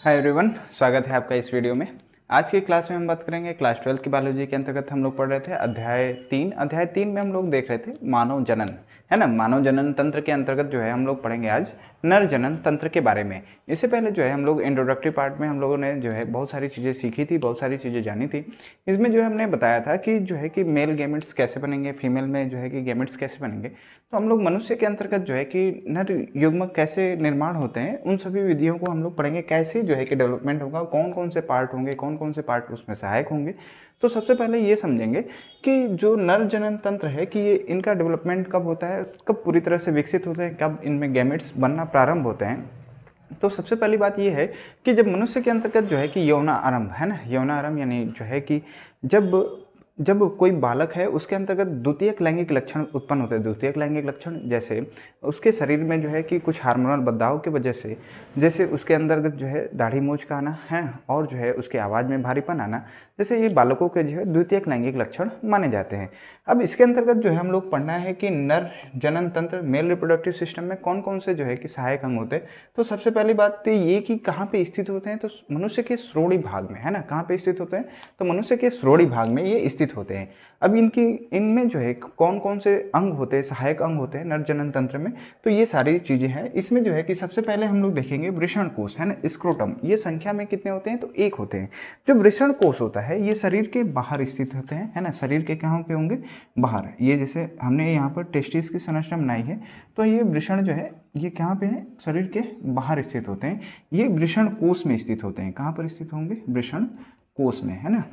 Hi everyone, स्वागत है आपका इस वीडियो में। आज की क्लास में हम बात करेंगे क्लास 12 की बायोलॉजी के अंतर्गत हम लोग पढ़ रहे थे अध्याय 3 में हम लोग देख रहे थे मानव जनन, है ना। मानव जनन तंत्र के अंतर्गत जो है हम लोग पढ़ेंगे आज नर जनन तंत्र के बारे में। इससे पहले जो है हम लोग इंट्रोडक्टरी पार्ट में हम लोगों ने जो है बहुत सारी चीज़ें सीखी थी, बहुत सारी चीज़ें जानी थी। इसमें जो है हमने बताया था कि जो है कि मेल गैमेट्स कैसे बनेंगे, फीमेल में जो है कि गैमेट्स कैसे बनेंगे। तो हम लोग मनुष्य के अंतर्गत जो है कि नर युग्मक कैसे निर्माण होते हैं, उन सभी विधियों को हम लोग पढ़ेंगे। कैसे जो है कि डेवलपमेंट होगा, कौन कौन से पार्ट होंगे, कौन कौन से पार्ट उसमें सहायक होंगे। तो सबसे पहले ये समझेंगे कि जो नर जनन तंत्र है कि ये इनका डेवलपमेंट कब होता है, कब पूरी तरह से विकसित होते हैं, कब इनमें गैमेट्स बनना प्रारंभ होते हैं। तो सबसे पहली बात ये है कि जब मनुष्य के अंतर्गत जो है कि यौनारंभ है ना, यौनारंभ यानी जो है कि जब कोई बालक है उसके अंतर्गत द्वितीयक लैंगिक लक्षण उत्पन्न होते हैं। द्वितीयक लैंगिक लक्षण जैसे उसके शरीर में जो है कि कुछ हार्मोनल बदलाव की वजह से, जैसे उसके अंतर्गत जो है दाढ़ी मूंछ का आना है और जो है उसकी आवाज़ में भारीपन आना, जैसे ये बालकों के जो है द्वितीयक लैंगिक लक्षण माने जाते हैं। अब इसके अंतर्गत जो है हम लोग पढ़ना है कि नर जनन तंत्र मेल रिप्रोडक्टिव सिस्टम में कौन कौन से जो है कि सहायक अंग होते हैं। तो सबसे पहली बात तो ये कि कहाँ पे स्थित होते हैं, तो मनुष्य के श्रोणि भाग में, है ना। कहाँ पे स्थित होते हैं, तो मनुष्य के श्रोणि भाग में ये स्थित होते हैं। अब इनमें जो है कौन कौन से अंग होते हैं, सहायक अंग होते हैं नर जनन तंत्र में, तो ये सारी चीज़ें हैं। इसमें जो है कि सबसे पहले हम लोग देखेंगे वृषण कोष, है ना, स्क्रोटम। ये संख्या में कितने होते हैं, तो एक होते हैं। जो वृषण कोष होता है ये शरीर के बाहर स्थित होते हैं, है ना। शरीर के कहाँ पे होंगे, बाहर। ये जैसे हमने यहाँ पर टेस्टिस की संरचना बनाई है, तो ये वृषण जो है ये कहाँ पे है, शरीर के बाहर स्थित होते हैं। ये वृषण कोष में स्थित होते हैं। कहाँ पर स्थित होंगे, वृषण कोष में, है ना।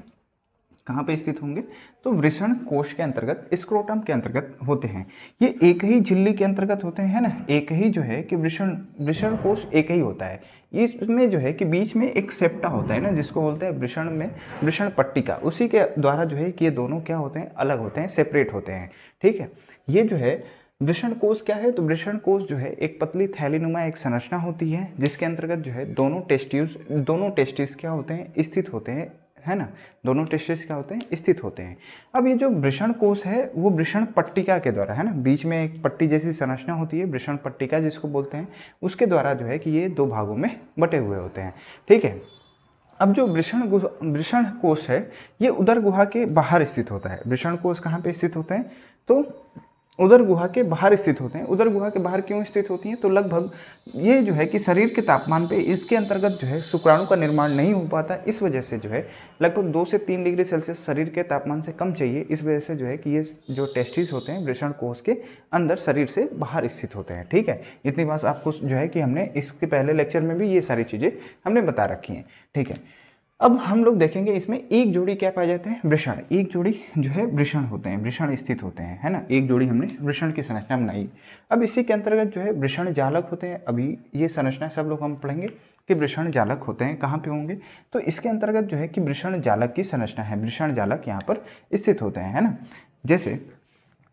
कहाँ पे स्थित होंगे, तो वृषण कोष के अंतर्गत, स्क्रोटम के अंतर्गत होते हैं। ये एक ही झिल्ली के अंतर्गत होते हैं, है ना। एक ही जो है कि वृषण कोष एक ही होता है। इसमें जो है कि बीच में एक सेप्टा होता है ना, जिसको बोलते हैं वृषण में वृषण पट्टिका। उसी के द्वारा जो है कि ये दोनों क्या होते हैं, अलग होते हैं, सेपरेट होते हैं। ठीक है। ये जो है वृषण कोष क्या है, तो वृषण कोष जो है एक पतली थैलीनुमा एक संरचना होती है, जिसके अंतर्गत जो है दोनों टेस्टिस क्या होते हैं, स्थित होते हैं, है ना। दोनों टेस्टिस क्या होते हैं, स्थित होते हैं। अब ये जो वृषण कोष है वो वृषण पट्टिका के द्वारा, है ना, बीच में एक पट्टी जैसी संरचना होती है, वृषण पट्टिका जिसको बोलते हैं, उसके द्वारा जो है कि ये दो भागों में बटे हुए होते हैं। ठीक है। अब जो वृषण कोष है ये उदर गुहा के बाहर स्थित होता है। वृषण कोष कहाँ पे स्थित होते हैं, तो उदर गुहा के बाहर स्थित होते हैं। उदर गुहा के बाहर क्यों स्थित होती हैं, तो लगभग ये जो है कि शरीर के तापमान पे इसके अंतर्गत जो है शुक्राणु का निर्माण नहीं हो पाता। इस वजह से जो है लगभग 2 से 3 डिग्री सेल्सियस शरीर के तापमान से कम चाहिए। इस वजह से जो है कि ये जो टेस्टिस होते हैं वृषण कोष के अंदर शरीर से बाहर स्थित होते हैं। ठीक है। इतनी बात आपको जो है कि हमने इसके पहले लेक्चर में भी ये सारी चीज़ें हमने बता रखी हैं। ठीक है। अब हम लोग देखेंगे इसमें एक जोड़ी क्या पाए जाते हैं, वृषण। एक जोड़ी जो है वृषण होते हैं, वृषण स्थित होते हैं, है ना। एक जोड़ी हमने वृषण की संरचना बनाई। अब इसी के अंतर्गत जो है वृषण जालक होते हैं। अभी ये संरचना सब लोग हम पढ़ेंगे कि वृषण जालक होते हैं, कहाँ पे होंगे, तो इसके अंतर्गत जो है कि वृषण जालक की संरचना है। वृषण जालक यहाँ पर स्थित होते हैं, है ना। जैसे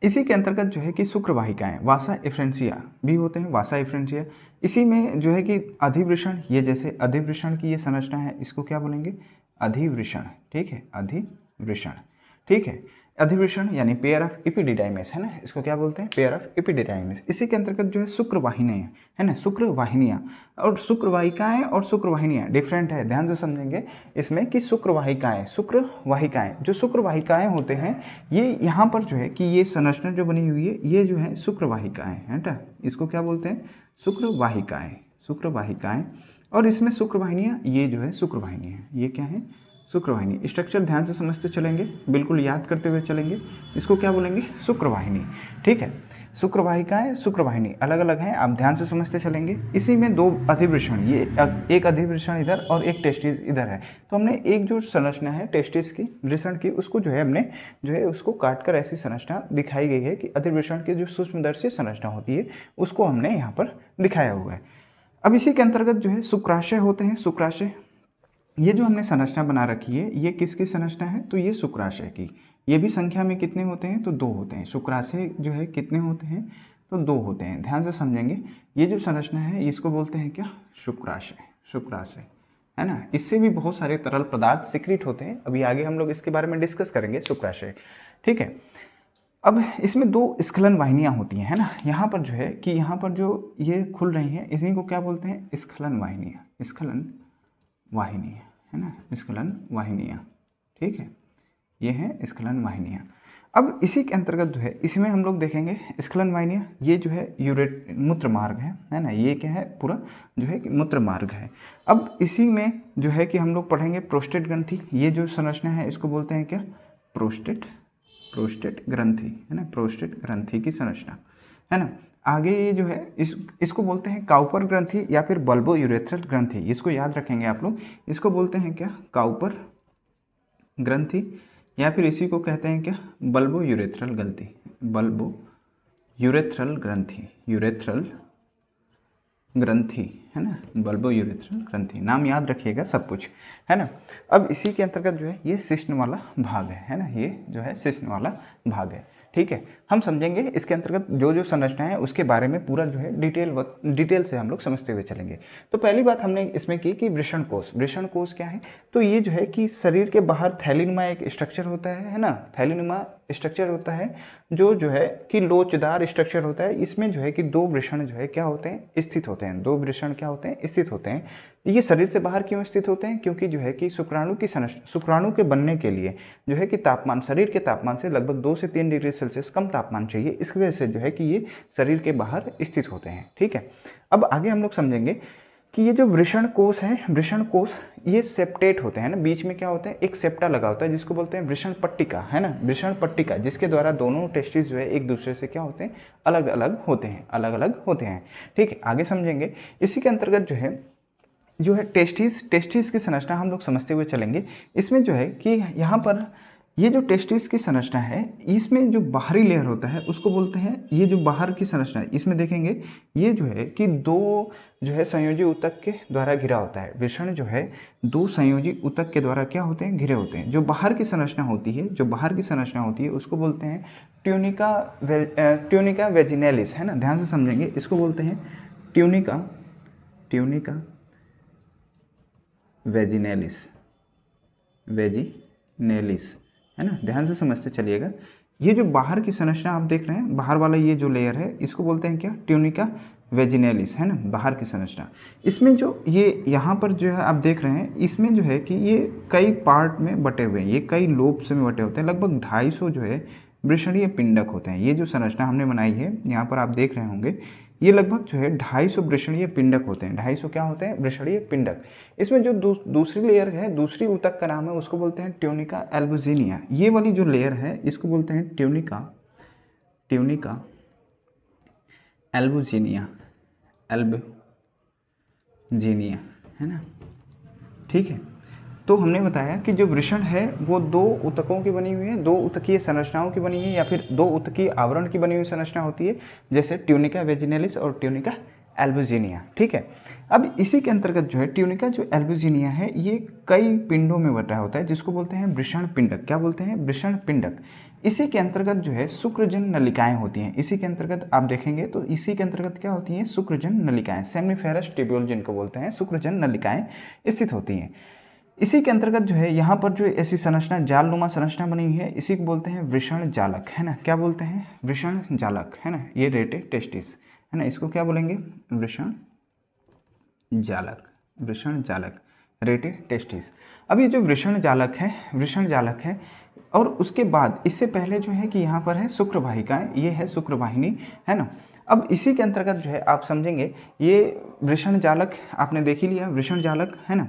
इसी के अंतर्गत जो है कि शुक्रवाहिकाएं, वासा एफ्रेंसिया भी होते हैं, वासा एफ्रेंसिया। इसी में जो है कि अधिवृषण, ये जैसे अधिवृषण की ये संरचना है, इसको क्या बोलेंगे, अधिवृषण। ठीक है, अधिवृषण। ठीक है। अधिवृषण यानी पेयर ऑफ एपिडिडाइमिस, है ना, इसको क्या बोलते हैं, पेयर ऑफ एपिडिडाइमिस। इसी के अंतर्गत जो है शुक्रवाहिनियां, है ना, शुक्रवाहिनियां। और शुक्रवाहिकाएं और शुक्रवाहिनियां डिफरेंट है, ध्यान से समझेंगे इसमें कि शुक्रवाहिकाएं जो शुक्रवाहिकाएं होते हैं, ये यहाँ पर जो है कि ये संरचना जो बनी हुई है ये जो है शुक्रवाहिकाएं, है ना। इसको क्या बोलते हैं, शुक्रवाहिकाएं। और इसमें शुक्रवाहिनियां, ये जो है शुक्रवाहिनी है, ये क्या है, शुक्रवाहिनी। स्ट्रक्चर ध्यान से समझते चलेंगे, बिल्कुल याद करते हुए चलेंगे। इसको क्या बोलेंगे, शुक्रवाहिनी। ठीक है। शुक्रवाहिकाएं, शुक्रवाहिनी अलग अलग हैं, आप ध्यान से समझते चलेंगे। इसी में दो अधिवृषण, ये एक अधिवृषण इधर और एक टेस्टिस इधर है। तो हमने एक जो संरचना है टेस्टिस की, वृषण की, उसको जो है हमने जो है उसको काटकर ऐसी संरचना दिखाई गई है कि अधिवृषण की जो सूक्ष्मदर्शी संरचना होती है उसको हमने यहाँ पर दिखाया हुआ है। अब इसी के अंतर्गत जो है शुक्राशय होते हैं। शुक्राशय, ये जो हमने संरचना बना रखी है ये किसकी संरचना है, तो ये शुक्राशय की। ये भी संख्या में कितने होते हैं, तो 2 होते हैं। शुक्राशय जो है कितने होते हैं, तो 2 होते हैं। ध्यान से समझेंगे, ये जो संरचना है इसको बोलते हैं क्या, शुक्राशय, है ना। इससे भी बहुत सारे तरल पदार्थ सिक्रीट होते हैं। अभी आगे हम लोग इसके बारे में डिस्कस करेंगे, शुक्राशय। ठीक है। अब इसमें 2 स्खलन वाहिनियाँ होती हैं, है ना। यहाँ पर जो है कि यहाँ पर जो ये खुल रही हैं इसी को क्या बोलते हैं, स्खलन वाहिनियाँ, स्खलन वाहिनी, है ना, स्खलन वाहिनियाँ, ठीक है, ये हैं स्खलन वाहिनियाँ। अब इसी के अंतर्गत जो है इसमें हम लोग देखेंगे स्खलन वाहिनियाँ, ये जो है मूत्र मार्ग है ना, ये क्या है पूरा जो है कि मूत्र मार्ग है। अब इसी में जो है कि हम लोग पढ़ेंगे प्रोस्टेट ग्रंथि, ये जो संरचना है इसको बोलते हैं क्या, प्रोस्टेट ग्रंथि, है ना, प्रोस्टेट ग्रंथि की संरचना, है ना। आगे ये जो है इसको बोलते हैं काउपर ग्रंथि या फिर बल्बो यूरेथ्रल ग्रंथि, इसको याद रखेंगे आप लोग, इसको बोलते हैं क्या, काउपर ग्रंथि, या फिर इसी को कहते हैं क्या, बल्बो यूरेथ्रल ग्रंथि, बल्बो यूरेथ्रल ग्रंथि, यूरेथ्रल ग्रंथि, है ना, बल्बो यूरेथ्रल ग्रंथि, नाम याद रखिएगा सब कुछ, है ना। अब इसी के अंतर्गत जो है ये सिस्टम वाला भाग है ना, ये जो है सिस्टम वाला भाग है, ठीक है। हम समझेंगे इसके अंतर्गत जो जो संरचना है उसके बारे में पूरा जो है डिटेल से हम लोग समझते हुए चलेंगे। तो पहली बात हमने इसमें की कि वृषण कोश, वृषण कोश क्या है, तो ये जो है कि शरीर के बाहर थैलीनुमा एक स्ट्रक्चर होता है ना, थैलीनुमा स्ट्रक्चर होता है जो है कि लोचदार स्ट्रक्चर होता है, इसमें जो है कि दो वृषण जो है क्या होते हैं, स्थित होते हैं, दो वृषण क्या होते हैं, स्थित होते हैं। ये शरीर से बाहर क्यों स्थित होते हैं, क्योंकि जो है कि शुक्राणु की शुक्राणु के बनने के लिए जो है कि तापमान, शरीर के तापमान से लगभग 2 से 3 डिग्री सेल्सियस कम तापमान चाहिए, इस वजह से जो है कि ये शरीर के बाहर स्थित होते हैं, ठीक है। अब आगे हम लोग समझेंगे कि ये जो वृषण कोश है, वृषण कोश ये सेप्टेट होते हैं ना, बीच में क्या होता है, एक सेप्टा लगा होता है जिसको बोलते हैं वृषण पट्टिका, है ना, वृषण पट्टिका, जिसके द्वारा दोनों टेस्टिस जो है एक दूसरे से क्या होते हैं, अलग अलग होते हैं, अलग अलग होते हैं, ठीक है। आगे समझेंगे इसी के अंतर्गत जो है टेस्टिस की संरचना हम लोग समझते हुए चलेंगे। इसमें जो है कि यहाँ पर ये जो टेस्टिस की संरचना है, इसमें जो बाहरी लेयर होता है उसको बोलते हैं, ये जो बाहर की संरचना है इसमें देखेंगे ये जो है कि दो जो है संयोजी ऊतक के द्वारा घिरा होता है, वृषण जो है दो संयोजी ऊतक के द्वारा क्या होते हैं, घिरे होते हैं। जो बाहर की संरचना होती है, जो बाहर की संरचना होती है उसको बोलते हैं ट्यूनिका वेजिनेलिस, है ना, ध्यान से समझेंगे, इसको बोलते हैं ट्यूनिका वेजिनेलिस, है ना, ध्यान से समझते चलिएगा। ये जो बाहर की संरचना आप देख रहे हैं, बाहर वाला ये जो लेयर है इसको बोलते हैं क्या, ट्यूनिका वेजिनेलिस, है ना, बाहर की संरचना। इसमें जो ये यहाँ पर जो है आप देख रहे हैं, इसमें जो है कि ये कई पार्ट में बटे हुए हैं, ये कई लोब्स में बटे होते हैं, लगभग 250 जो है वृषणीय पिंडक होते हैं। ये जो संरचना हमने बनाई है यहाँ पर आप देख रहे होंगे, ये लगभग जो है 250 वृषणीय पिंडक होते हैं, 250 क्या होते हैं, वृषणीय पिंडक। इसमें जो दूसरी लेयर है, दूसरी ऊतक का नाम है, उसको बोलते हैं ट्यूनिका एल्बुजिनिया। ये वाली जो लेयर है इसको बोलते हैं ट्यूनिका एल्बुजिनिया, है ना, ठीक है। तो हमने बताया कि जो वृषण है वो दो ऊतकों की बनी हुई है, दो ऊतकीय संरचनाओं की बनी है, या फिर दो ऊतकीय आवरण की बनी हुई संरचना होती है, जैसे ट्यूनिका वेजिनेलिस और ट्यूनिका एल्बुजिनिया, ठीक है। अब इसी के अंतर्गत जो है ट्यूनिका जो एल्बुजिनिया है ये कई पिंडों में बटा होता है, जिसको बोलते हैं वृषण पिंडक। क्या बोलते हैं, वृषण पिंडक। इसी के अंतर्गत जो है शुक्रजन नलिकाएं होती हैं। इसी के अंतर्गत आप देखेंगे तो इसी के अंतर्गत क्या होती हैं, शुक्रजन नलिकाएं, सेमिफेरस ट्यूब्यूल जिनको बोलते हैं, शुक्रजन नलिकाएं स्थित होती हैं। इसी के अंतर्गत जो है यहाँ पर जो ऐसी संरचना, जालनुमा संरचना बनी हुई है, इसी को बोलते हैं वृषण जालक, है ना। क्या बोलते हैं, वृषण जालक, है ना, ये रेटे टेस्टिस, है ना, इसको क्या बोलेंगे, वृषण जालक, रेटे टेस्टिस। अब ये जो वृषण जालक है, और उसके बाद इससे पहले जो है कि यहाँ पर है शुक्रवाहिकाएं, ये है शुक्रवाहिनी, है ना। अब इसी के अंतर्गत जो है आप समझेंगे ये वृषण जालक आपने देख ही लिया, वृषण जालक, है ना।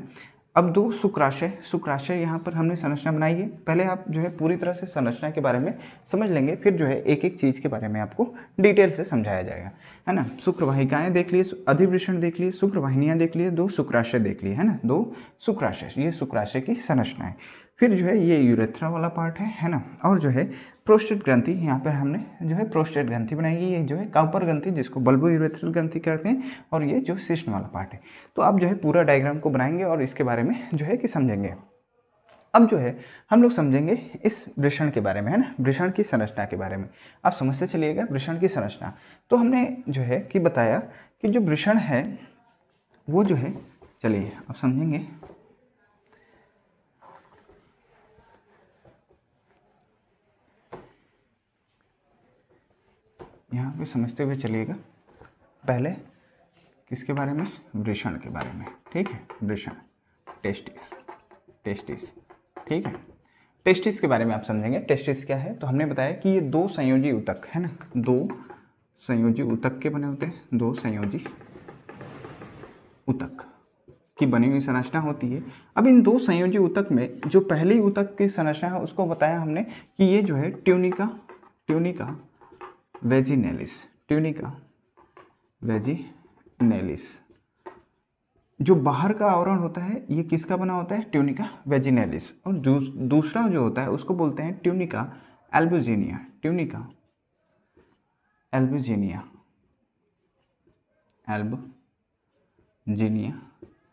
अब दो शुक्राशय यहाँ पर हमने संरचना बनाई है। पहले आप जो है पूरी तरह से संरचना के बारे में समझ लेंगे, फिर जो है एक एक चीज़ के बारे में आपको डिटेल से समझाया जाएगा, है ना। शुक्रवाहिकाएं देख लिए, अधिवृषण देख लिए, शुक्रवाहिनियाँ देख लिए, दो शुक्राशय देख लिए, है ना, दो शुक्राशय, ये शुक्राशय की संरचना है। फिर जो है ये यूरेथ्रा वाला पार्ट है ना, और जो है प्रोस्टेट ग्रंथि, यहाँ पर हमने जो है प्रोस्टेट ग्रंथि बनाई है, ये जो है काउपर ग्रंथि जिसको बल्बो यूरेथ्रल ग्रंथि कहते हैं, और ये जो सिस्टम वाला पार्ट है। तो आप जो है पूरा डायग्राम को बनाएंगे और इसके बारे में जो है कि समझेंगे। अब जो है हम लोग समझेंगे इस वृषण के बारे में, है ना, वृषण की संरचना के बारे में आप समझते चलिएगा। वृषण की संरचना तो हमने जो है कि बताया कि जो वृषण है वो जो है, चलिए अब समझेंगे। यहाँ पे समझते हुए चलिएगा, पहले किसके बारे में, वृषण के बारे में, ठीक है, वृषण। टेस्टिस, टेस्टिस, ठीक है। टेस्टिस के बारे में आप समझेंगे। टेस्टिस क्या है, तो हमने बताया कि ये दो संयोजी ऊतक है ना, दो संयोजी ऊतक के बने होते हैं, दो संयोजी ऊतक की बनी हुई संरचना होती है। अब इन दो संयोजी ऊतक में जो पहली ऊतक की संरचना है उसको बताया हमने कि ये जो है tunica, tunica vaginalis, tunica vaginalis, जो बाहर का आवरण होता है ये किसका बना होता है, ट्यूनिका वेजिनेलिस। और दूसरा जो होता है उसको बोलते हैं tunica albuginea, tunica albuginea, albuginea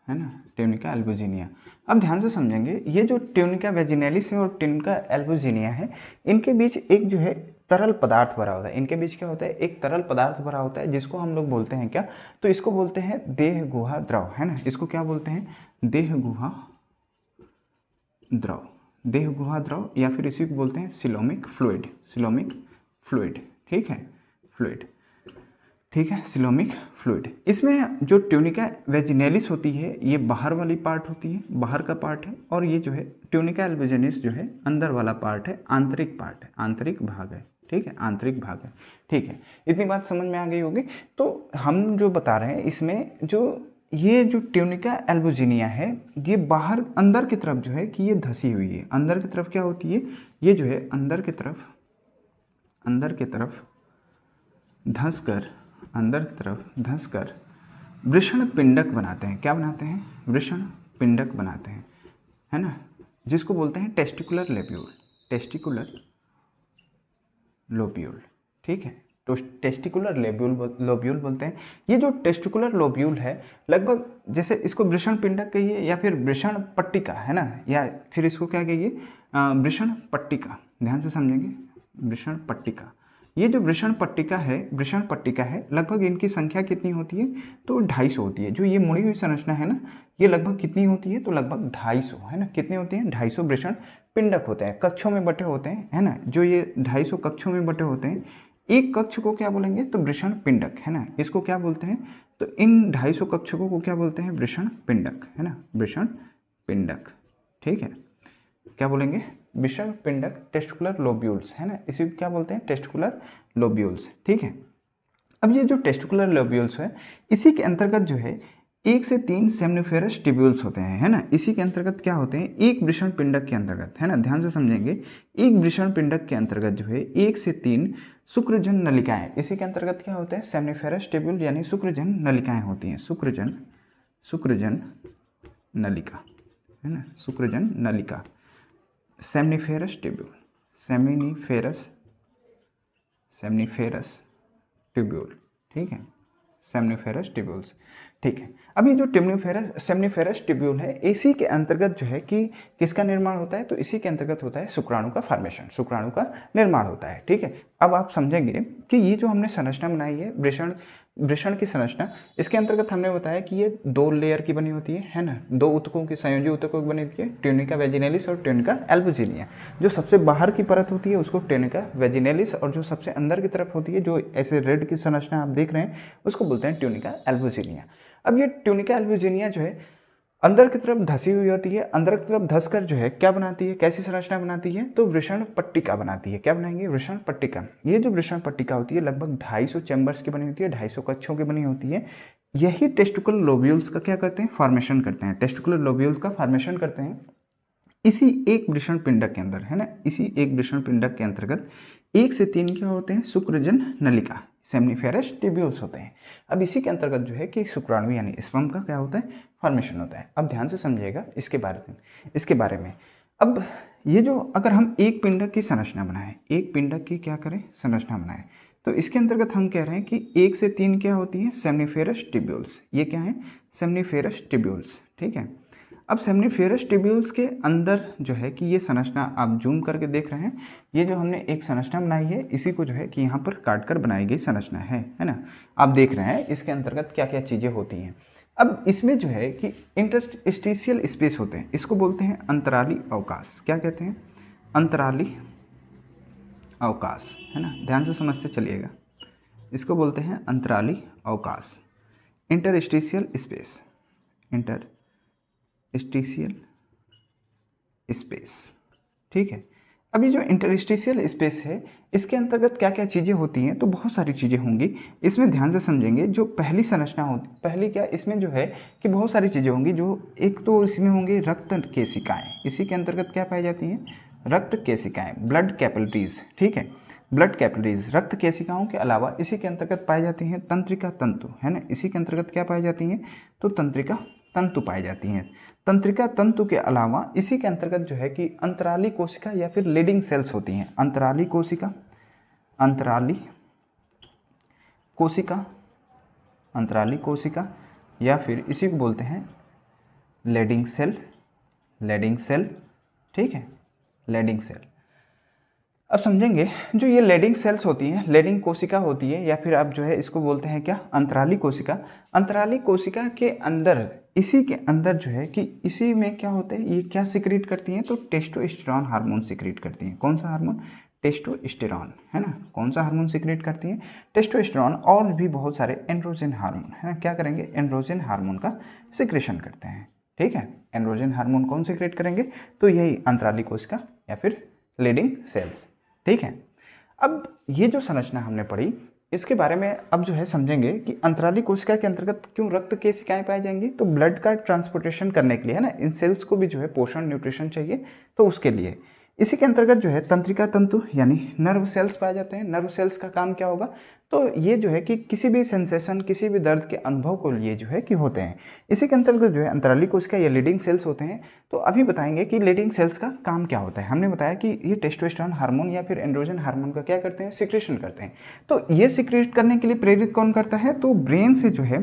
है ना, ट्यूनिका एल्बुजिनिया। अब ध्यान से समझेंगे, ये जो ट्यूनिका वेजिनेलिस है और ट्यूनिका एल्बुजिनिया है, इनके बीच एक जो है तरल पदार्थ भरा होता है। इनके बीच क्या होता है, एक तरल पदार्थ भरा होता है जिसको हम लोग बोलते हैं क्या, तो इसको बोलते हैं देह गुहा द्रव, है ना। इसको क्या बोलते हैं, देह गुहा द्रव, देह गुहा द्रव, या फिर इसी को बोलते हैं सिलोमिक फ्लूइड, सिलोमिक फ्लूइड, ठीक है, फ्लूइड, ठीक है, सिलोमिक फ्लूइड। इसमें जो ट्यूनिका वेजिनेलिस होती है ये बाहर वाली पार्ट होती है, बाहर का पार्ट है, और ये जो है ट्यूनिका एल्बुजिनिस जो है अंदर वाला पार्ट है, आंतरिक पार्ट है, आंतरिक भाग है, ठीक है, आंतरिक भाग है, ठीक है। इतनी बात समझ में आ गई होगी। तो हम जो बता रहे हैं इसमें जो ये जो ट्यूनिका एल्बुजिनिया है ये बाहर अंदर की तरफ जो है कि ये धसी हुई है, अंदर की तरफ क्या होती है, ये जो है अंदर की तरफ, अंदर की तरफ धस कर, अंदर की तरफ धस कर वृषण पिंडक बनाते हैं। क्या बनाते हैं, वृषण पिंडक बनाते हैं, है ना, जिसको बोलते हैं टेस्टिकुलर लोब्यूल, टेस्टिकुलर लोब्यूल, ठीक है, तो टेस्टिकुलर लोब्यूल बोलते हैं। ये जो टेस्टिकुलर लोब्यूल है लगभग जैसे इसको वृषण पिंडक कहिए या फिर वृषण पट्टिका, है ना, या फिर इसको क्या कहिए, वृषण पट्टिका। ध्यान से समझेंगे, वृषण पट्टिका। ये जो वृषण पट्टिका है, वृषण पट्टिका है, लगभग इनकी संख्या कितनी होती है, तो 250 होती है। जो ये मुड़ी हुई संरचना है ना, ये लगभग कितनी होती है, तो लगभग 250, है ना, कितनी होती है, 250 वृषण पिंडक होते हैं, कक्षों में बटे होते हैं, है ना। जो ये 250 कक्षों में बटे होते हैं, एक कक्ष को क्या बोलेंगे, तो वृषण पिंडक, है ना, इसको क्या बोलते हैं, तो इन 250 कक्षकों को क्या बोलते हैं, वृषण पिंडक, है ना, वृषण पिंडक, ठीक है, क्या बोलेंगे, वृषण पिंडक, टेस्टिकुलर लोब्यूल्स, है ना, इसी को क्या बोलते हैं, टेस्टिकुलर लोब्यूल्स, ठीक है। अब ये जो टेस्टिकुलर लोब्यूल्स है इसी के अंतर्गत जो है 1 से 3 सेमनिफेरस ट्यूब्यूल्स होते हैं, है ना। इसी के अंतर्गत क्या होते हैं, एक वृषण पिंडक के अंतर्गत, है ना, ध्यान से समझेंगे, एक वृषण पिंडक के अंतर्गत जो है 1 से 3 शुक्रजन नलिकाएं, इसी के अंतर्गत क्या होते हैं, सेमनिफेरस ट्यूब्यूल यानी शुक्रजन नलिकाएं होती हैं, शुक्रजन नलिका, है ना, शुक्रजन नलिका, सेमनिफेरस ट्यूब्यूल, सेमनिफेरस ट्यूब्यूल, ठीक है, सेमनिफेरस ट्यूब्यूल्स, ठीक है। अब ये जो सेमनिफेरस ट्यूब्यूल है इसी के अंतर्गत जो है कि किसका निर्माण होता है, तो इसी के अंतर्गत होता है शुक्राणु का फॉर्मेशन, शुक्राणु का निर्माण होता है, ठीक है। अब आप समझेंगे कि ये जो हमने संरचना बनाई है वृषण की संरचना, इसके अंतर्गत हमने बताया कि ये 2 लेयर की बनी होती है ना, 2 ऊतकों की, संयोजी ऊतकों की बनी होती है, ट्यूनिका वेजिनेलिस और ट्यूनिका एल्बुजिनिया। जो सबसे बाहर की परत होती है उसको ट्यूनिका वेजिनेलिस, और जो सबसे अंदर की तरफ होती है, जो ऐसे रेड की संरचना आप देख रहे हैं, उसको बोलते हैं ट्यूनिका एल्बुजिनिया। अब ये ट्यूनिका एल्बुजिनिया जो है अंदर की तरफ धसी हुई होती है, अंदर की तरफ धसकर जो है क्या बनाती है, कैसी संरचना बनाती है, तो वृषण पट्टिका बनाती है। क्या बनाएंगे, वृषण पट्टिका। ये जो वृषण पट्टिका होती है लगभग 250 चैम्बर्स की बनी होती है, 250 कक्षों की बनी होती है। यही टेस्टिकुलर लोब्यूल्स का क्या करते हैं, फॉर्मेशन करते हैं, टेस्टिकुलर लोब्यूल्स का फॉर्मेशन करते हैं इसी एक वृषण पिंडक के अंदर, है ना, इसी एक वृषण पिंडक के अंतर्गत 1 से 3 क्या होते हैं, शुक्रजन नलिका, सेमनिफेरस ट्यूब्यूल्स होते हैं। अब इसी के अंतर्गत जो है कि शुक्राणु यानी स्पर्म का क्या होता है, फॉर्मेशन होता है। अब ध्यान से समझिएगा इसके बारे में। अब ये जो अगर हम एक पिंडक की संरचना बनाएं, एक पिंडक की क्या करें, संरचना बनाएं, तो इसके अंतर्गत हम कह रहे हैं कि 1 से 3 क्या होती है, सेमनिफेरस ट्यूब्यूल्स। ये क्या है, सेमनिफेरस ट्यूब्यूल्स, ठीक है। अब सेमनिफेरस ट्यूब्यूल्स के अंदर जो है कि ये संरचना आप जूम करके देख रहे हैं, ये जो हमने एक संरचना बनाई है इसी को जो है कि यहाँ पर काट कर बनाई गई संरचना है ना। आप देख रहे हैं इसके अंतर्गत क्या क्या चीज़ें होती हैं। अब इसमें जो है कि इंटरस्टिशियल स्पेस होते हैं, इसको बोलते हैं अंतराली अवकाश। क्या कहते हैं, अंतराली अवकाश, है ना, ध्यान से समझते चलिएगा। इसको बोलते हैं अंतराली अवकाश, interstitial space, interstitial interstitial space. ठीक है, अभी जो इंटरस्टिशियल स्पेस है इसके अंतर्गत क्या क्या चीज़ें होती हैं, तो बहुत सारी चीज़ें होंगी। इसमें ध्यान से समझेंगे, जो पहली संरचना होती, पहली क्या इसमें जो है कि बहुत सारी चीज़ें होंगी। जो एक तो इसमें होंगे रक्त केशिकाएँ, इसी के अंतर्गत क्या पाई जाती हैं, रक्त केशिकाएँ, ब्लड कैपिलरीज। ठीक है, ब्लड कैपिलरीज रक्त केशिकाओं के अलावा इसी के अंतर्गत पाई जाती हैं तंत्रिका तंतु, है ना। इसी के अंतर्गत क्या पाई जाती हैं, तो तंत्रिका तंतु पाई जाती हैं। तंत्रिका तंतु के अलावा इसी के अंतर्गत जो है कि अंतराली कोशिका या फिर लीडिंग सेल्स होती हैं। अंतराली कोशिका, अंतराली कोशिका, अंतराली कोशिका या फिर इसी को बोलते हैं लीडिंग सेल, लीडिंग सेल। ठीक है, लीडिंग सेल। अब समझेंगे, जो ये लीडिंग सेल्स होती हैं, लीडिंग कोशिका होती है या फिर आप जो है इसको बोलते हैं क्या, अंतराली कोशिका। अंतराली कोशिका के अंदर, इसी के अंदर जो है कि इसी में क्या होता है, ये क्या सिक्रीट करती हैं, तो टेस्टोस्टेरोन हार्मोन सिक्रीट करती हैं। कौन सा हार्मोन, टेस्टोस्टेरोन, है ना। कौन सा हार्मोन सिक्रीट करती हैं, टेस्टोस्टेरोन। और भी बहुत सारे एंड्रोजन हार्मोन, है ना, क्या करेंगे, एंड्रोजन हार्मोन का सिक्रेशन करते हैं। ठीक है, एंड्रोजन हार्मोन कौन सिक्रेट करेंगे, तो यही अंतराली कोशिका या फिर लीडिंग सेल्स। ठीक है, अब ये जो संरचना हमने पढ़ी इसके बारे में अब जो है समझेंगे कि अंतराली कोशिका के अंतर्गत क्यों रक्त केशिकाएं पाई जाएंगी, तो ब्लड का ट्रांसपोर्टेशन करने के लिए, है ना। इन सेल्स को भी जो है पोषण, न्यूट्रिशन चाहिए, तो उसके लिए इसी के अंतर्गत जो है तंत्रिका तंतु यानी नर्व सेल्स पाए जाते हैं। नर्व सेल्स का काम क्या होगा, तो ये जो है कि किसी भी सेंसेशन, किसी भी दर्द के अनुभव को लिए जो है कि होते हैं। इसी के अंतर्गत जो है अंतराली कोशिका या लीडिंग सेल्स होते हैं। तो अभी बताएंगे कि लीडिंग सेल्स का काम क्या होता है। हमने बताया कि ये टेस्टोस्टेरोन हार्मोन या फिर एंड्रोजन हार्मोन का क्या करते हैं, सिक्रेशन करते हैं। तो ये सिक्रेट करने के लिए प्रेरित कौन करता है, तो ब्रेन से जो है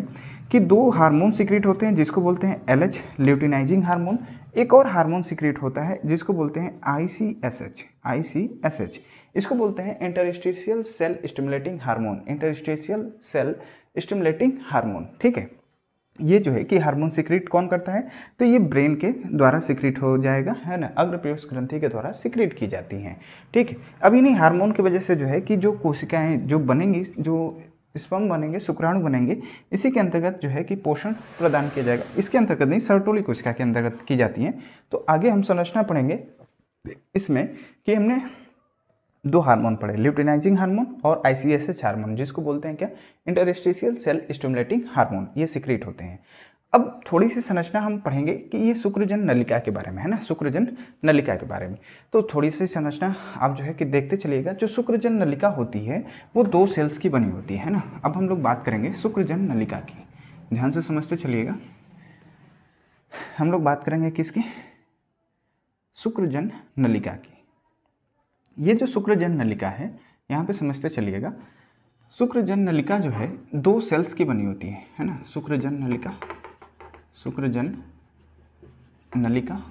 कि दो हार्मोन सिक्रेट होते हैं जिसको बोलते हैं LH ल्यूटिनाइजिंग हार्मोन। एक और हार्मोन सिक्रेट होता है जिसको बोलते हैं ICSH, ICSH। इसको बोलते हैं interstitial cell stimulating hormone, interstitial cell stimulating hormone. ठीक है, ये जो है कि हार्मोन सिक्रेट कौन करता है, तो ये ब्रेन के द्वारा सिक्रेट हो जाएगा, है ना, अग्रपयोस्क ग्रंथि के द्वारा सिक्रेट की जाती हैं। ठीक है, अब इन्हीं हार्मोन की वजह से जो है कि जो कोशिकाएं जो बनेंगी, जो स्पर्म बनेंगे, शुक्राणु बनेंगे, इसी के अंतर्गत जो है कि पोषण प्रदान किया जाएगा। इसके अंतर्गत नहीं, सर्टोली कोशिका के अंतर्गत की जाती हैं। तो आगे हम संरचना पढ़ेंगे इसमें कि हमने दो हार्मोन पढ़े, ल्यूटिनाइजिंग हार्मोन और ICSH हार्मोन, जिसको बोलते हैं क्या, इंटरस्टिशियल सेल स्टिमुलेटिंग हार्मोन। ये सिक्रेट होते हैं। अब थोड़ी सी संरचना हम पढ़ेंगे कि ये शुक्रजन नलिका के बारे में, है ना, शुक्रजन नलिका के बारे में। तो थोड़ी सी संरचना आप जो है कि देखते चलिएगा। जो शुक्रजन नलिका होती है वो दो सेल्स की बनी होती है ना। अब हम लोग बात करेंगे शुक्रजन नलिका की, ध्यान से समझते चलिएगा। हम लोग बात करेंगे किसकी, शुक्रजन नलिका की। ये जो शुक्रजन नलिका है, यहाँ पे समझते चलिएगा। शुक्रजन नलिका जो है दो सेल्स की बनी होती है ना। शुक्रजन नलिका, शुक्रजन नलिका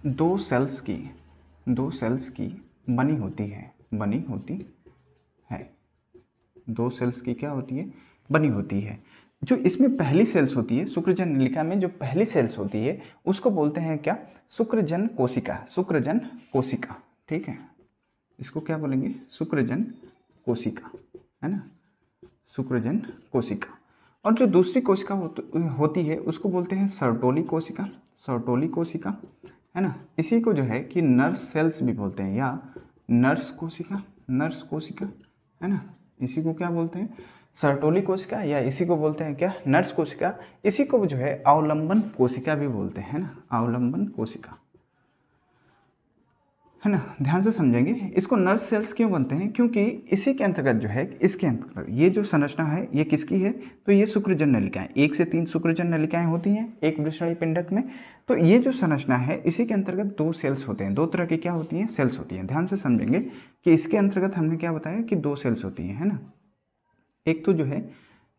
दो सेल्स की बनी होती है, बनी होती है। दो सेल्स की क्या होती है, बनी होती है। जो इसमें पहली सेल्स होती है, शुक्रजन नलिका में जो पहली सेल्स होती है उसको बोलते हैं क्या, शुक्रजन कोशिका, शुक्रजन कोशिका। ठीक है, इसको क्या बोलेंगे, शुक्रजन कोशिका, है ना, शुक्रजन कोशिका। और जो दूसरी कोशिका होती है उसको बोलते हैं सर्टोली कोशिका, सर्टोली कोशिका, है ना। इसी को जो है कि नर्स सेल्स भी बोलते हैं या नर्स कोशिका, नर्स कोशिका, है ना। इसी को क्या बोलते हैं, सर्टोली कोशिका, या इसी को बोलते हैं क्या, नर्स कोशिका। इसी को जो है अवलंबन कोशिका भी बोलते हैं ना, अवलंबन कोशिका, है ना। ध्यान से समझेंगे। इसको नर्स सेल्स क्यों बनते हैं, क्योंकि इसी के अंतर्गत जो है, इसके अंतर्गत ये जो संरचना है ये किसकी है, तो ये शुक्रजन नलिकाएं, 1 से 3 शुक्रजन नलिकाएं होती हैं एक वृषणी पिंडक में। तो ये जो संरचना है इसी के अंतर्गत दो सेल्स होते हैं, दो तरह की क्या होती हैं, सेल्स होती हैं। ध्यान से समझेंगे कि इसके अंतर्गत हमने क्या बताया कि दो सेल्स होती हैं, है ना। एक तो जो है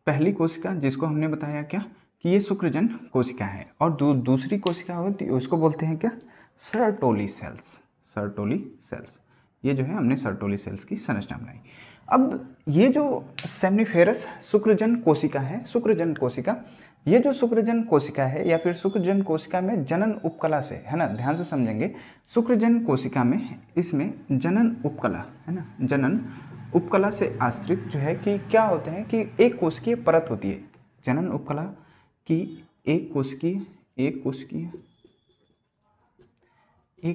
पहली कोशिका जिसको हमने बताया क्या कि ये शुक्रजन कोशिका है, और दूसरी कोशिका होती है उसको बोलते हैं क्या, सर्टोली सेल्स, सर्टोली सेल्स। ये जो है हमने सर्टोली सेल्स की संरचना बनाई। अब ये जो सेमनीफेरस शुक्रजन कोशिका है, शुक्रजन कोशिका, ये जो शुक्रजन कोशिका है या फिर शुक्रजन कोशिका में जनन उपकला से, है ना, ध्यान से समझेंगे। शुक्रजन कोशिका में इसमें जनन उपकला, है ना, जनन उपकला से आश्रित जो है कि क्या होते हैं कि एक कोशिकीय परत होती है। जनन उपकला की एक कोशिकीय, एक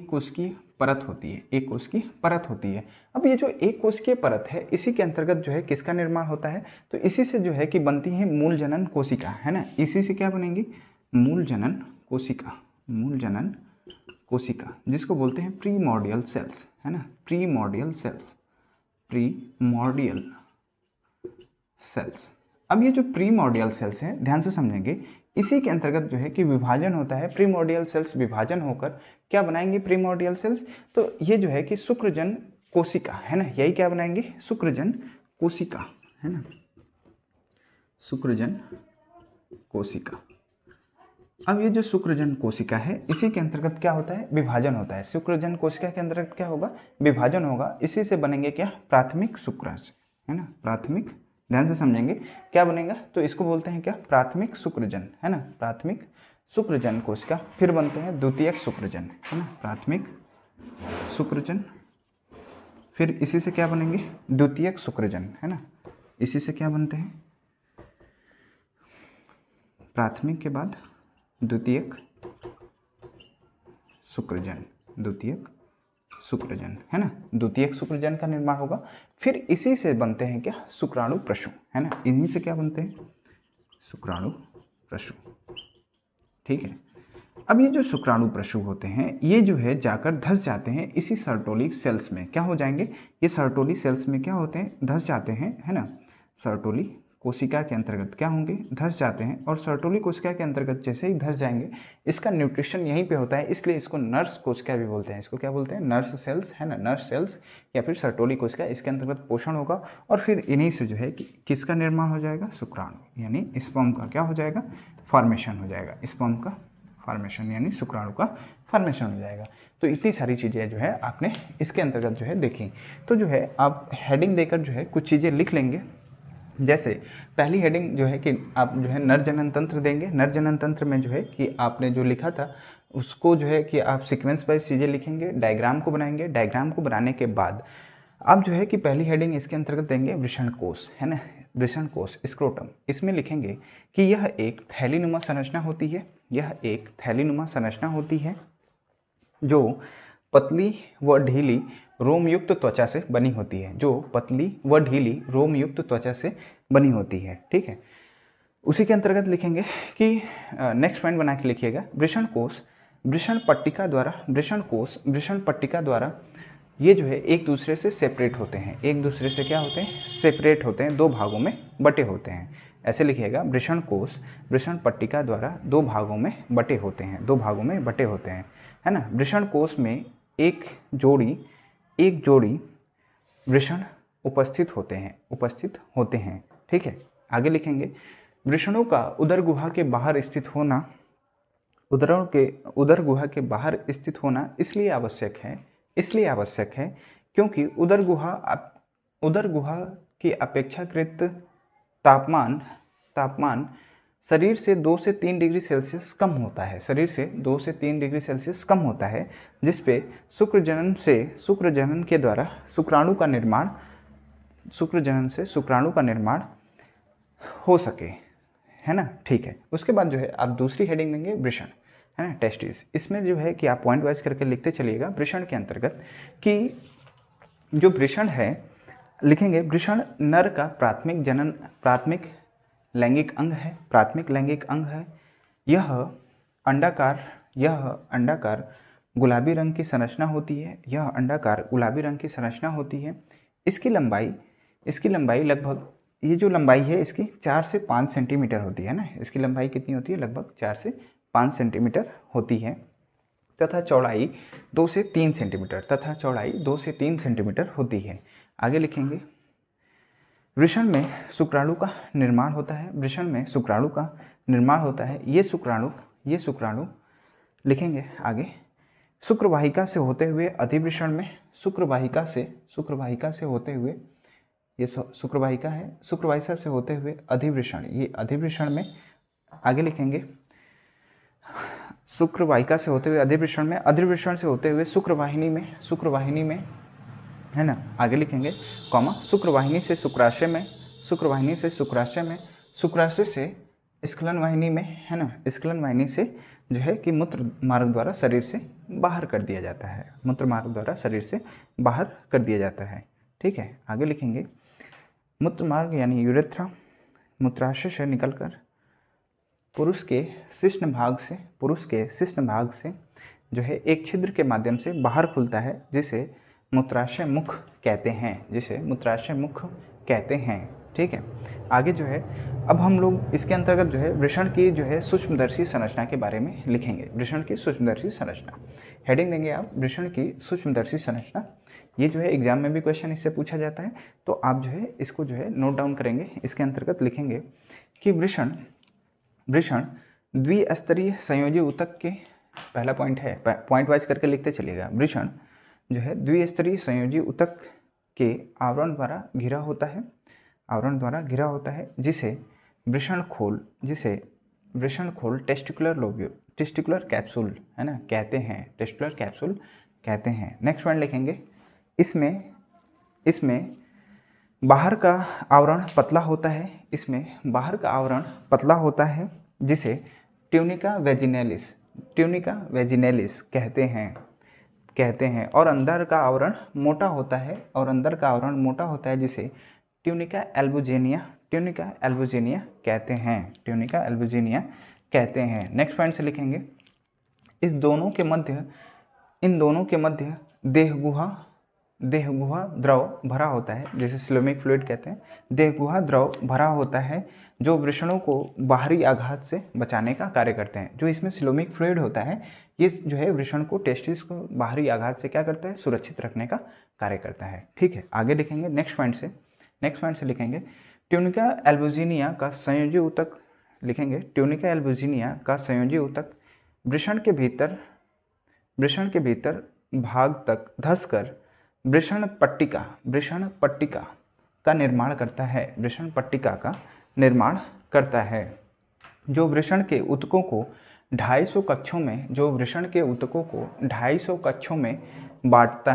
कोशिकीय परत होती है, एक कोशिकीय परत होती है। अब ये जो एक कोशिकीय परत है इसी के अंतर्गत जो है किसका निर्माण होता है, तो इसी से जो है कि बनती है मूल जनन कोशिका, है ना। इसी से क्या बनेंगी, मूल जनन कोशिका, मूल जनन कोशिका, जिसको बोलते हैं प्रीमोर्डियल सेल्स, है ना, प्रीमोर्डियल सेल्स, प्रीमोर्डियल सेल्स। अब ये जो प्रीमोर्डियल सेल्स हैं ध्यान से समझेंगे, इसी के अंतर्गत जो है कि विभाजन होता है। प्रीमोर्डियल सेल्स विभाजन होकर क्या बनाएंगे, प्रीमोर्डियल सेल्स, तो ये जो है कि शुक्रजन कोशिका, है ना, यही क्या बनाएंगे, शुक्रजन कोशिका, है ना, शुक्रजन कोशिका। अब ये जो शुक्रजन कोशिका है इसी के अंतर्गत क्या होता है, विभाजन होता है। शुक्रजन कोशिका के अंतर्गत क्या होगा, विभाजन होगा। इसी से बनेंगे क्या, प्राथमिक शुक्रज, है ना, प्राथमिक, ध्यान से समझेंगे क्या बनेगा, तो इसको बोलते हैं क्या, प्राथमिक शुक्रजन, है ना, प्राथमिक शुक्रजन कोशिका। फिर बनते हैं द्वितीयक शुक्रजन, है ना, प्राथमिक शुक्रजन, फिर इसी से क्या बनेंगे, द्वितीयक शुक्रजन, है ना, इसी से क्या बनते हैं, प्राथमिक के बाद द्वितीयक शुक्रजन, द्वितीयक शुक्रजन, है ना, द्वितीयक शुक्रजन का निर्माण होगा। फिर इसी से बनते हैं क्या, शुक्राणु प्रशु, है ना, इन्हीं से क्या बनते हैं, शुक्राणु प्रशु, ठीक है। अब ये जो शुक्राणु प्रशु होते हैं ये जो है जाकर धस जाते हैं इसी सर्टोली सेल्स में, क्या हो जाएंगे, ये सर्टोली सेल्स में क्या होते हैं, धस जाते हैं, है ना, सर्टोली कोशिका के अंतर्गत क्या होंगे, धस जाते हैं। और सर्टोली कोशिका के अंतर्गत जैसे ही धस जाएंगे इसका न्यूट्रिशन यहीं पे होता है, इसलिए इसको नर्स कोशिका भी बोलते हैं। इसको क्या बोलते हैं, नर्स सेल्स, है ना, नर्स सेल्स या फिर सर्टोली कोशिका, इसके अंतर्गत पोषण होगा। और फिर इन्हीं से जो है कि किसका निर्माण हो जाएगा, शुक्राणु यानी स्पर्म का क्या हो जाएगा, फॉर्मेशन हो जाएगा, स्पर्म का फॉर्मेशन यानी शुक्राणु का फॉर्मेशन हो जाएगा। तो इतनी सारी चीज़ें जो है आपने इसके अंतर्गत जो है देखी। तो जो है आप हेडिंग देकर जो है कुछ चीज़ें लिख लेंगे। जैसे पहली हेडिंग जो है कि आप जो है नर जनन तंत्र देंगे। नर जनन तंत्र में जो है कि आपने जो लिखा था उसको जो है कि आप सीक्वेंस वाइज चीज़ें लिखेंगे, डायग्राम को बनाएंगे। डायग्राम को बनाने के बाद आप जो है कि पहली हेडिंग इसके अंतर्गत देंगे वृषण कोश, है ना, वृषण कोश, स्क्रोटम। इसमें लिखेंगे कि यह एक थैलीनुमा संरचना होती है, यह एक थैलीनुमा संरचना होती है जो पतली व ढीली रोमयुक्त त्वचा से बनी होती है, जो पतली व ढीली रोमयुक्त त्वचा से बनी होती है, ठीक है। उसी के अंतर्गत लिखेंगे कि नेक्स्ट पॉइंट बना के लिखिएगा, वृषण कोश वृषण पट्टिका द्वारा, वृषण कोश वृषण पट्टिका द्वारा ये जो है एक दूसरे से सेपरेट होते हैं, एक दूसरे से क्या होते हैं, सेपरेट होते हैं, दो भागों में बटे होते हैं। ऐसे लिखिएगा, वृषण कोश वृषण पट्टिका द्वारा दो भागों में बटे होते हैं, दो भागों में बटे होते हैं, है ना। वृषण कोश में एक जोड़ी वृषण उपस्थित होते हैं, ठीक है। आगे लिखेंगे, वृषणों का उदर गुहा के बाहर स्थित होना, उदर गुहा के बाहर स्थित होना इसलिए आवश्यक है क्योंकि उदर गुहा की अपेक्षाकृत तापमान शरीर से 2 से 3 डिग्री सेल्सियस कम होता है, शरीर से 2 से 3 डिग्री सेल्सियस कम होता है, जिसपे शुक्रजनन के द्वारा शुक्राणु का निर्माण हो सके, है ना, ठीक है। उसके बाद जो है आप दूसरी हेडिंग देंगे वृषण, है ना, टेस्टिस। इसमें जो है कि आप पॉइंट वाइज करके लिखते चलिएगा वृषण के अंतर्गत कि जो वृषण है लिखेंगे, वृषण नर का प्राथमिक लैंगिक अंग है। यह अंडाकार गुलाबी रंग की संरचना होती है, इसकी लंबाई लगभग, ये जो लंबाई है इसकी 4 से 5 सेंटीमीटर होती है ना, इसकी लंबाई कितनी होती है, लगभग 4 से 5 सेंटीमीटर होती है, तथा चौड़ाई 2 से 3 सेंटीमीटर होती है। आगे लिखेंगे, वृषण में शुक्राणु का निर्माण होता है, ये शुक्राणु लिखेंगे आगे, शुक्रवाहिका से होते हुए अधिवृषण में, शुक्रवाहिका से होते हुए, ये शुक्रवाहिका है, शुक्रवाहिका से होते हुए अधिवृषण, ये अधिवृषण में। आगे लिखेंगे, शुक्रवाहिका से होते हुए अधिवृषण में, अधिवृषण से होते हुए शुक्रवाहिनी में, है ना। आगे लिखेंगे, कॉमा, शुक्रवाहिनी से शुक्राशय में, शुक्राशय से स्खलन वाहिनी में, है ना, स्खलन वाहिनी से जो है कि मूत्र मार्ग द्वारा शरीर से बाहर कर दिया जाता है, मूत्र मार्ग द्वारा शरीर से बाहर कर दिया जाता है। ठीक है, आगे लिखेंगे मूत्र मार्ग यानी यूरेथ्रा मूत्राशय से निकलकर पुरुष के शिश्न भाग से जो है एक छिद्र के माध्यम से बाहर खुलता है, जिसे मूत्राशय मुख कहते हैं। ठीक है, आगे जो है अब हम लोग इसके अंतर्गत जो है वृषण की जो है सूक्ष्मदर्शी संरचना के बारे में लिखेंगे। वृषण की सूक्ष्मदर्शी संरचना हेडिंग देंगे आप, वृषण की सूक्ष्मदर्शी संरचना। ये जो है एग्जाम में भी क्वेश्चन इससे पूछा जाता है, तो आप जो है इसको जो है नोट डाउन करेंगे। इसके अंतर्गत लिखेंगे कि वृषण द्विस्तरीय संयोजी ऊतक के, पहला पॉइंट है, पॉइंट वाइज करके लिखते चलिएगा। वृषण जो है द्विस्तरीय संयोजी ऊतक के आवरण द्वारा घिरा होता है, जिसे वृषण खोल टेस्टिकुलर कैप्सूल है ना कहते हैं, टेस्टिकुलर कैप्सूल कहते हैं। नेक्स्ट पॉइंट लिखेंगे, इसमें बाहर का आवरण पतला होता है, जिसे ट्यूनिका वेजिनेलिस कहते हैं और अंदर का आवरण मोटा होता है, जिसे ट्यूनिका एल्बुजिनिया कहते हैं। नेक्स्ट पॉइंट से लिखेंगे, इन दोनों के मध्य देहगुहा द्रव भरा होता है, जिसे सिलोमिक फ्लूइड कहते हैं। देहगुहा द्रव भरा होता है जो वृषणों को बाहरी आघात से बचाने का कार्य करते हैं। जो इसमें सिलोमिक फ्लूइड होता है, ये जो है वृषण को, टेस्टिस को बाहरी आघात से क्या करता है, सुरक्षित रखने का कार्य करता है। ठीक है, आगे लिखेंगे नेक्स्ट पॉइंट से लिखेंगे ट्यूनिका एल्बुजिनिया का संयोजी ऊतक लिखेंगे। ट्यूनिका एल्बुजिनिया का संयोजी ऊतक वृषण के भीतर भाग तक धंसकर वृषण पट्टिका का निर्माण करता है, जो वृषण के ऊतकों को 250 कक्षों में बांटता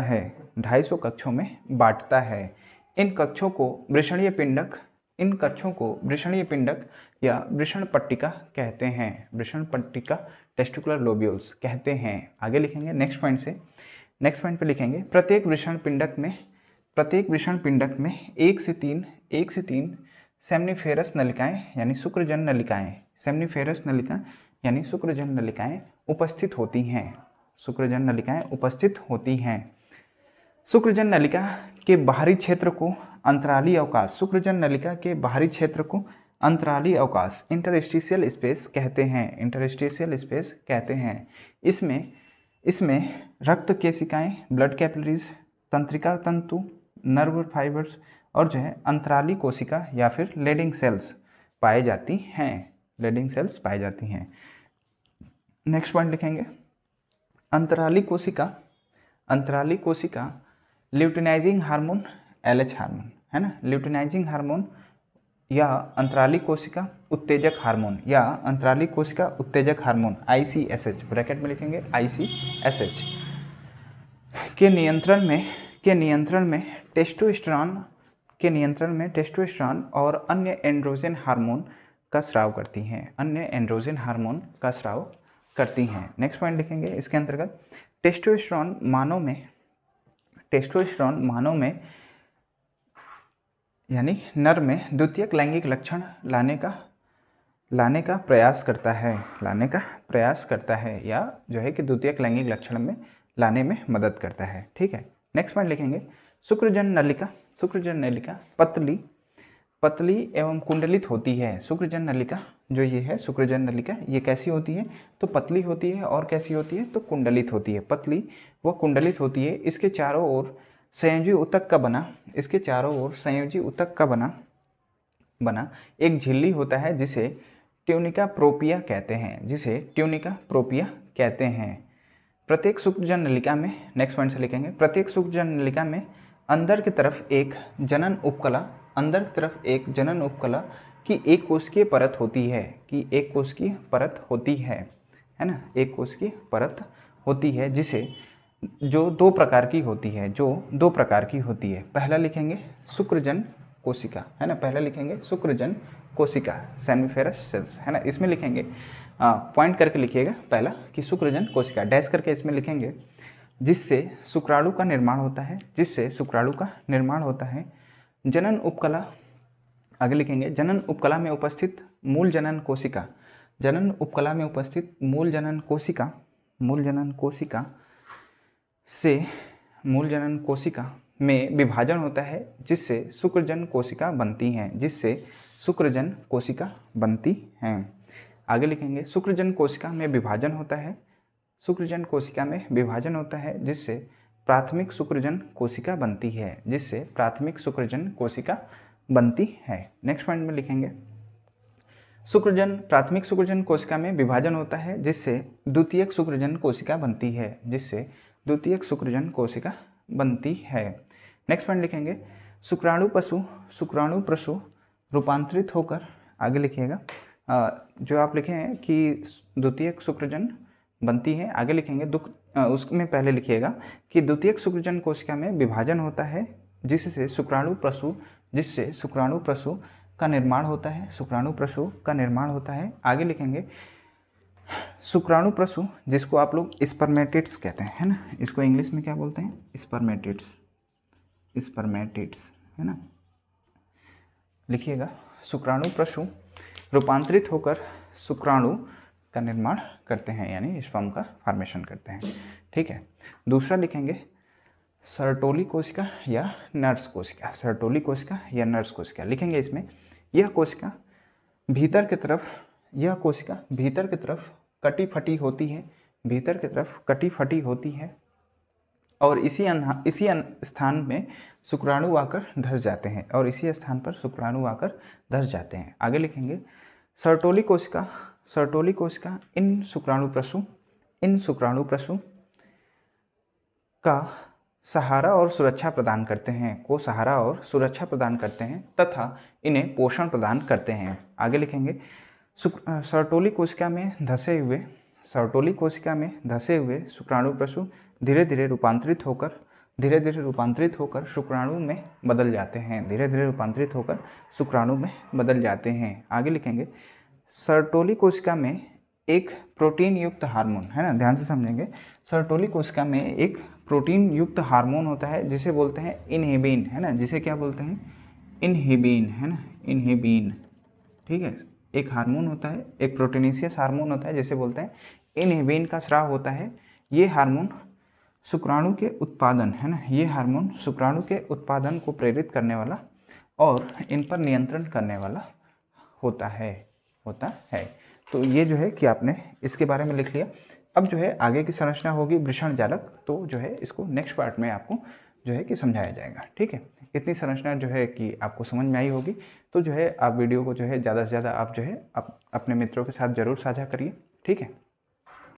है। इन कक्षों को वृषणीय पिंडक या वृषण पट्टिका कहते हैं। वृषण पट्टिका टेस्टिकुलर लोब्यूल्स कहते हैं। आगे लिखेंगे नेक्स्ट पॉइंट पे लिखेंगे, प्रत्येक वृषण पिंडक में 1 से 3 सेमनीफेरस नलिकाएं यानी शुक्रजन नलिकाएं उपस्थित होती हैं। शुक्रजन नलिका के बाहरी क्षेत्र को अंतराली अवकाश इंटरस्टिशियल स्पेस कहते हैं। इसमें रक्त केशिकाएं, ब्लड कैपिलरीज, तंत्रिका तंतु, नर्व फाइबर्स और जो है अंतराली कोशिका या फिर लेडिंग सेल्स पाई जाती हैं। नेक्स्ट पॉइंट लिखेंगे, अंतराली कोशिका ल्यूटिनाइजिंग हार्मोन LH हार्मोन है ना, ल्यूटिनाइजिंग हार्मोन या अंतराली कोशिका उत्तेजक हार्मोन ICSH ब्रैकेट में लिखेंगे ICSH के नियंत्रण में टेस्टोस्टेरोन और अन्य एंड्रोजन हार्मोन का स्राव करती हैं। नेक्स्ट पॉइंट लिखेंगे, इसके अंतर्गत टेस्टोस्टेरोन मानव में यानी नर में द्वितीयक लैंगिक लक्षण लाने का प्रयास करता है या जो है कि द्वितीयक लैंगिक लक्षण में लाने में मदद करता है। ठीक है, नेक्स्ट पॉइंट लिखेंगे, शुक्रजन नलिका पतली एवं कुंडलित होती है। शुक्रजन नलिका ये कैसी होती है, तो पतली होती है और कैसी होती है, तो कुंडलित होती है। पतली व कुंडलित होती है। इसके चारों ओर संयोजी ऊतक का बना एक झिल्ली होता है, जिसे ट्यूनिका प्रोपिया कहते हैं। प्रत्येक शुक्रजन नलिका में, नेक्स्ट पॉइंट से लिखेंगे, प्रत्येक शुक्रजन नलिका में अंदर की तरफ एक जनन उपकला की एक कोशिकीय परत होती है, जिसे जो दो प्रकार की होती है। पहला लिखेंगे शुक्रजन कोशिका है ना, शुक्रजन कोशिका सेमिफेरस सेल्स है ना। इसमें लिखेंगे पॉइंट करके लिखिएगा पहला कि शुक्रजन कोशिका, डैश करके इसमें लिखेंगे जिससे शुक्राणु का निर्माण होता है, जिससे शुक्राणु का निर्माण होता है। जनन उपकला, आगे लिखेंगे जनन उपकला में उपस्थित मूल जनन कोशिका, जनन उपकला में उपस्थित मूल जनन कोशिका, मूल जनन कोशिका से मूल जनन कोशिका में विभाजन होता है जिससे शुक्रजन कोशिका बनती हैं, जिससे शुक्रजन कोशिका बनती हैं। आगे लिखेंगे शुक्रजन कोशिका में विभाजन होता है, शुक्रजन कोशिका में विभाजन होता है जिससे प्राथमिक शुक्रजन कोशिका बनती है, जिससे प्राथमिक शुक्रजन कोशिका बनती है। नेक्स्ट पॉइंट में लिखेंगे शुक्रजन, प्राथमिक शुक्रजन कोशिका में विभाजन होता है जिससे द्वितीयक शुक्रजन कोशिका बनती है, जिससे द्वितीयक शुक्रजन कोशिका बनती है। नेक्स्ट पॉइंट लिखेंगे शुक्राणु पशु रूपांतरित होकर, आगे लिखिएगा जो आप लिखे हैं कि द्वितीयक शुक्रजन बनती है, आगे लिखेंगे उसमें पहले लिखिएगा कि द्वितीयक शुक्रजन कोशिका में विभाजन होता है जिससे शुक्राणु पशु का निर्माण होता है, शुक्राणु पशु का निर्माण होता है। आगे लिखेंगे शुक्राणु पशु जिसको आप लोग स्पर्मेटिड्स कहते हैं, है ना, इसको इंग्लिश में क्या बोलते हैं, स्पर्मेटिड्स, स्पर्मेटिड्स, है ना। लिखिएगा शुक्राणु पशु रूपांतरित होकर शुक्राणु का निर्माण करते हैं, यानी स्पर्म का फॉर्मेशन करते हैं, ठीक है। दूसरा लिखेंगे सर्टोली कोशिका या नर्स कोशिका, सर्टोली कोशिका या नर्स कोशिका लिखेंगे। इसमें यह कोशिका भीतर की तरफ, यह कोशिका भीतर की तरफ कटी फटी होती है, भीतर की तरफ कटी फटी होती है और इसी स्थान में शुक्राणु आकर धस जाते हैं, और इसी स्थान पर शुक्राणु आकर धस जाते हैं। आगे लिखेंगे सर्टोली कोशिका, सर्टोली कोशिका इन शुक्राणु पशु का सहारा और सुरक्षा प्रदान करते हैं, को सहारा और सुरक्षा प्रदान करते हैं तथा इन्हें पोषण प्रदान करते हैं। आगे लिखेंगे सर्टोली कोशिका में धसे हुए शुक्राणु पशु धीरे धीरे रूपांतरित होकर शुक्राणु में बदल जाते हैं, धीरे धीरे रूपांतरित होकर शुक्राणु में बदल जाते हैं। आगे लिखेंगे सर्टोली कोशिका में एक प्रोटीन युक्त हार्मोन, है ना, ध्यान से समझेंगे। सर्टोली कोशिका में एक प्रोटीन युक्त हार्मोन होता है जिसे बोलते हैं इनहिबिन, है ना, जिसे क्या बोलते हैं, इनहिबिन, है ना, इनहिबिन, ठीक है। एक हार्मोन होता है, एक प्रोटीनेशियस हार्मोन होता है जिसे बोलते हैं इनहिबिन का स्राव होता है। ये हार्मोन शुक्राणु के उत्पादन, है ना, ये हार्मोन शुक्राणु के उत्पादन को प्रेरित करने वाला और इन पर नियंत्रण करने वाला होता है। तो ये जो है कि आपने इसके बारे में लिख लिया। अब जो है आगे की संरचना होगी वृषण जालक, तो जो है इसको नेक्स्ट पार्ट में आपको जो है कि समझाया जाएगा, ठीक है। इतनी संरचना जो है कि आपको समझ में आई होगी। तो जो है आप वीडियो को जो है ज़्यादा से ज़्यादा आप जो है अपने मित्रों के साथ ज़रूर साझा करिए, ठीक है।